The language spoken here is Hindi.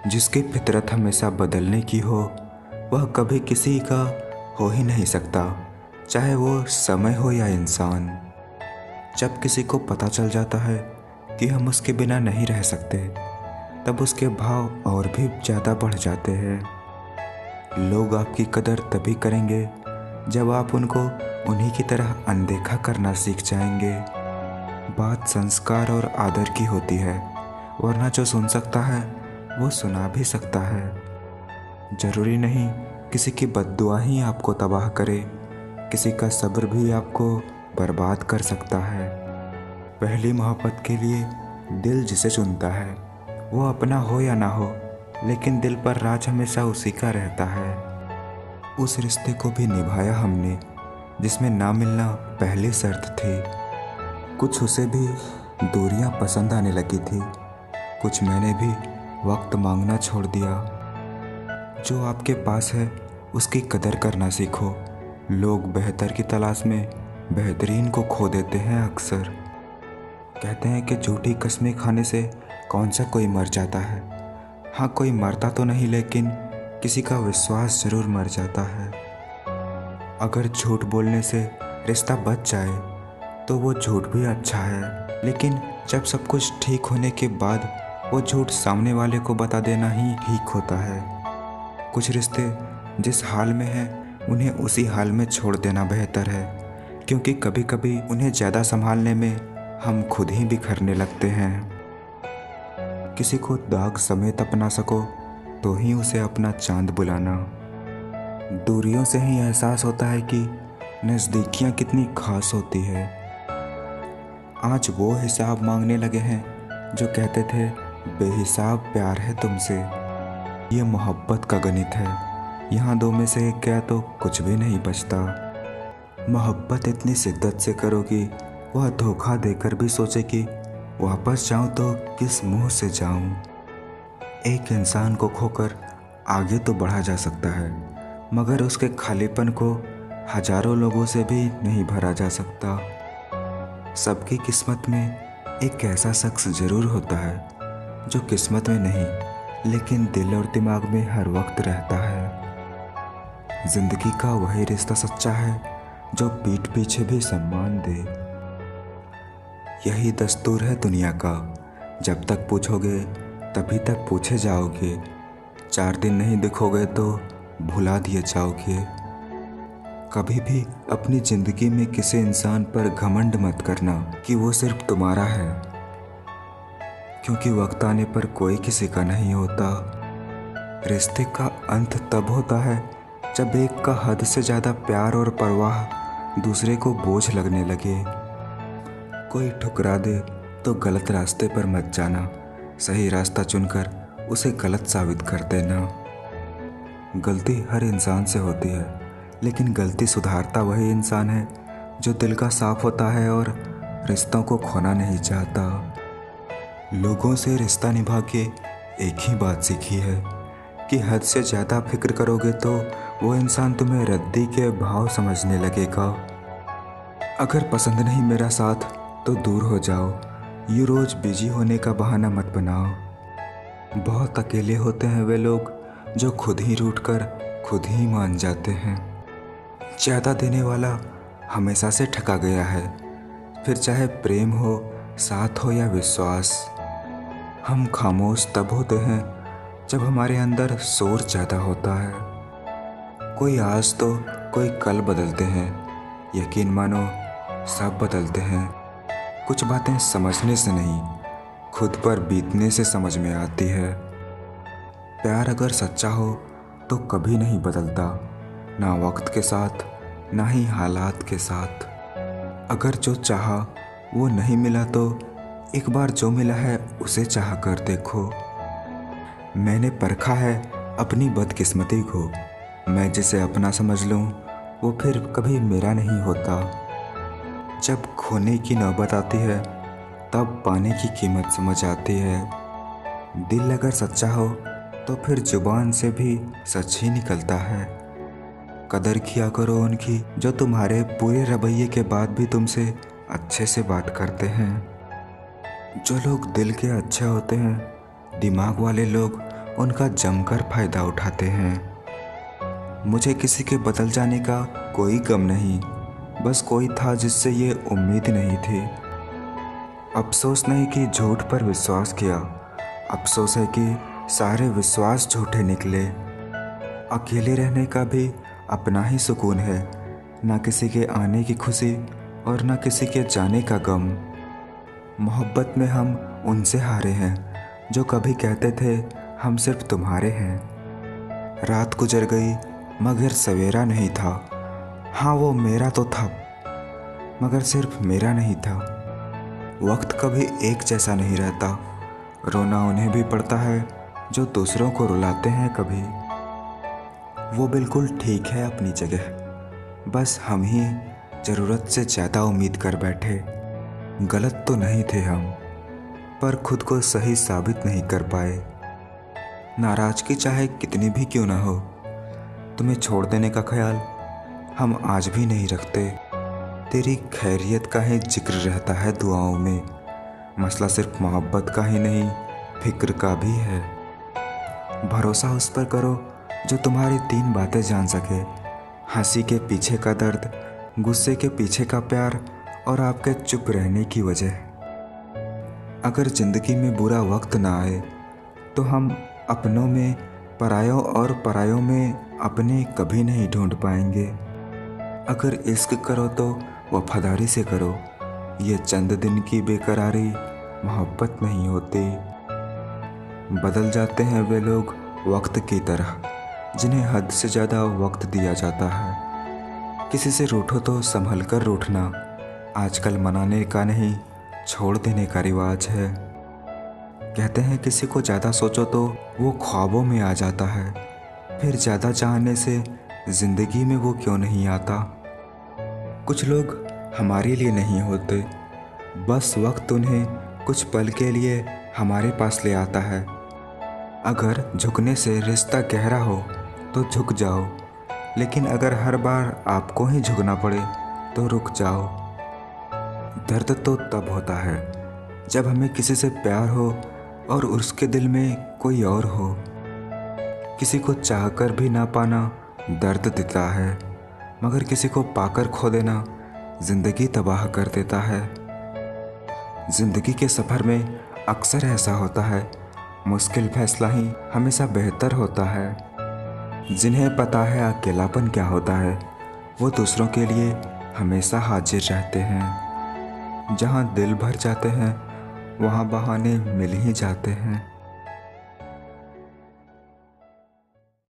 जिसकी फितरत हमेशा बदलने की हो, वह कभी किसी का हो ही नहीं सकता, चाहे वो समय हो या इंसान। जब किसी को पता चल जाता है कि हम उसके बिना नहीं रह सकते, तब उसके भाव और भी ज़्यादा बढ़ जाते हैं। लोग आपकी कदर तभी करेंगे जब आप उनको उन्हीं की तरह अनदेखा करना सीख जाएंगे। बात संस्कार और आदर की होती है, वरना जो सुन सकता है वो सुना भी सकता है। जरूरी नहीं किसी की बद्दुआ ही आपको तबाह करे, किसी का सब्र भी आपको बर्बाद कर सकता है। पहली मोहब्बत के लिए दिल जिसे चुनता है, वो अपना हो या ना हो, लेकिन दिल पर राज हमेशा उसी का रहता है। उस रिश्ते को भी निभाया हमने जिसमें ना मिलना पहली शर्त थी। कुछ उसे भी दूरियां पसंद आने लगी थी, कुछ मैंने भी वक्त मांगना छोड़ दिया। जो आपके पास है उसकी कदर करना सीखो। लोग बेहतर की तलाश में बेहतरीन को खो देते हैं अक्सर। कहते हैं कि झूठी कस्में खाने से कौन सा कोई मर जाता है। हाँ, कोई मरता तो नहीं, लेकिन किसी का विश्वास जरूर मर जाता है। अगर झूठ बोलने से रिश्ता बच जाए तो वो झूठ भी अच्छा है, लेकिन जब सब कुछ ठीक होने के बाद वो झूठ सामने वाले को बता देना ही ठीक होता है। कुछ रिश्ते जिस हाल में हैं उन्हें उसी हाल में छोड़ देना बेहतर है, क्योंकि कभी कभी उन्हें ज़्यादा संभालने में हम खुद ही बिखरने लगते हैं। किसी को दाग समेत अपना सको तो ही उसे अपना चांद बुलाना। दूरियों से ही एहसास होता है कि नज़दीकियाँ कितनी खास होती है। आज वो हिसाब मांगने लगे हैं जो कहते थे बेहिसाब प्यार है तुमसे। ये मोहब्बत का गणित है, यहाँ दो में से एक गया तो कुछ भी नहीं बचता। मोहब्बत इतनी शिद्दत से करो कि वह धोखा देकर भी सोचे कि वापस जाऊं तो किस मुंह से जाऊं। एक इंसान को खोकर आगे तो बढ़ा जा सकता है, मगर उसके खालीपन को हजारों लोगों से भी नहीं भरा जा सकता। सबकी किस्मत में एक ऐसा शख्स जरूर होता है जो किस्मत में नहीं, लेकिन दिल और दिमाग में हर वक्त रहता है। जिंदगी का वही रिश्ता सच्चा है जो पीठ पीछे भी सम्मान दे। यही दस्तूर है दुनिया का, जब तक पूछोगे तभी तक पूछे जाओगे। 4 दिन नहीं दिखोगे तो भुला दिए जाओगे। कभी भी अपनी जिंदगी में किसी इंसान पर घमंड मत करना कि वो सिर्फ तुम्हारा है, क्योंकि वक्त आने पर कोई किसी का नहीं होता। रिश्ते का अंत तब होता है जब एक का हद से ज़्यादा प्यार और परवाह दूसरे को बोझ लगने लगे। कोई ठुकरा दे तो गलत रास्ते पर मत जाना, सही रास्ता चुनकर उसे गलत साबित कर देना। गलती हर इंसान से होती है, लेकिन गलती सुधारता वही इंसान है जो दिल का साफ होता है और रिश्तों को खोना नहीं चाहता। लोगों से रिश्ता निभा के एक ही बात सीखी है कि हद से ज़्यादा फिक्र करोगे तो वो इंसान तुम्हें रद्दी के भाव समझने लगेगा। अगर पसंद नहीं मेरा साथ तो दूर हो जाओ, यूँ रोज़ बिजी होने का बहाना मत बनाओ। बहुत अकेले होते हैं वे लोग जो खुद ही रूठ कर खुद ही मान जाते हैं। ज़्यादा देने वाला हमेशा से ठगा गया है, फिर चाहे प्रेम हो, साथ हो या विश्वास। हम खामोश तब होते हैं जब हमारे अंदर शोर ज़्यादा होता है। कोई आज तो कोई कल बदलते हैं, यकीन मानो सब बदलते हैं। कुछ बातें समझने से नहीं, खुद पर बीतने से समझ में आती है। प्यार अगर सच्चा हो तो कभी नहीं बदलता, ना वक्त के साथ ना ही हालात के साथ। अगर जो चाहा वो नहीं मिला तो एक बार जो मिला है उसे चाह कर देखो। मैंने परखा है अपनी बदकिस्मती को, मैं जिसे अपना समझ लूँ वो फिर कभी मेरा नहीं होता। जब खोने की नौबत आती है तब पाने की कीमत समझ आती है। दिल अगर सच्चा हो तो फिर जुबान से भी सच ही निकलता है। कदर किया करो उनकी जो तुम्हारे पूरे रवैये के बाद भी तुमसे अच्छे से बात करते हैं। जो लोग दिल के अच्छे होते हैं, दिमाग वाले लोग उनका जमकर फायदा उठाते हैं। मुझे किसी के बदल जाने का कोई गम नहीं, बस कोई था जिससे ये उम्मीद नहीं थी। अफसोस नहीं कि झूठ पर विश्वास किया, अफसोस है कि सारे विश्वास झूठे निकले। अकेले रहने का भी अपना ही सुकून है, ना किसी के आने की खुशी और ना किसी के जाने का गम। मोहब्बत में हम उनसे हारे हैं जो कभी कहते थे हम सिर्फ तुम्हारे हैं। रात गुजर गई मगर सवेरा नहीं था। हाँ, वो मेरा तो था मगर सिर्फ मेरा नहीं था। वक्त कभी एक जैसा नहीं रहता, रोना उन्हें भी पड़ता है जो दूसरों को रुलाते हैं कभी। वो बिल्कुल ठीक है अपनी जगह, बस हम ही ज़रूरत से ज़्यादा उम्मीद कर बैठे। गलत तो नहीं थे हम, पर खुद को सही साबित नहीं कर पाए। नाराज़गी चाहे कितनी भी क्यों ना हो, तुम्हें छोड़ देने का ख्याल हम आज भी नहीं रखते। तेरी खैरियत का ही जिक्र रहता है दुआओं में। मसला सिर्फ मोहब्बत का ही नहीं, फिक्र का भी है। भरोसा उस पर करो जो तुम्हारी 3 बातें जान सके, हंसी के पीछे का दर्द, गुस्से के पीछे का प्यार और आपके चुप रहने की वजह। अगर ज़िंदगी में बुरा वक्त ना आए तो हम अपनों में परायों और परायों में अपने कभी नहीं ढूंढ पाएंगे। अगर इश्क करो तो वफादारी से करो, ये चंद दिन की बेकरारी मोहब्बत नहीं होती। बदल जाते हैं वे लोग वक्त की तरह जिन्हें हद से ज़्यादा वक्त दिया जाता है। किसी से रूठो तो संभल कर रूठना आजकल मनाने का नहीं, छोड़ देने का रिवाज है। कहते हैं किसी को ज़्यादा सोचो तो वो ख्वाबों में आ जाता है, फिर ज़्यादा चाहने से ज़िंदगी में वो क्यों नहीं आता। कुछ लोग हमारे लिए नहीं होते, बस वक्त उन्हें कुछ पल के लिए हमारे पास ले आता है। अगर झुकने से रिश्ता गहरा हो तो झुक जाओ, लेकिन अगर हर बार आपको ही झुकना पड़े तो रुक जाओ। दर्द तो तब होता है जब हमें किसी से प्यार हो और उसके दिल में कोई और हो। किसी को चाहकर भी ना पाना दर्द देता है, मगर किसी को पाकर खो देना जिंदगी तबाह कर देता है। जिंदगी के सफ़र में अक्सर ऐसा होता है, मुश्किल फैसला ही हमेशा बेहतर होता है। जिन्हें पता है अकेलापन क्या होता है, वो दूसरों के लिए हमेशा हाजिर रहते हैं। जहाँ दिल भर जाते हैं वहाँ बहाने मिल ही जाते हैं।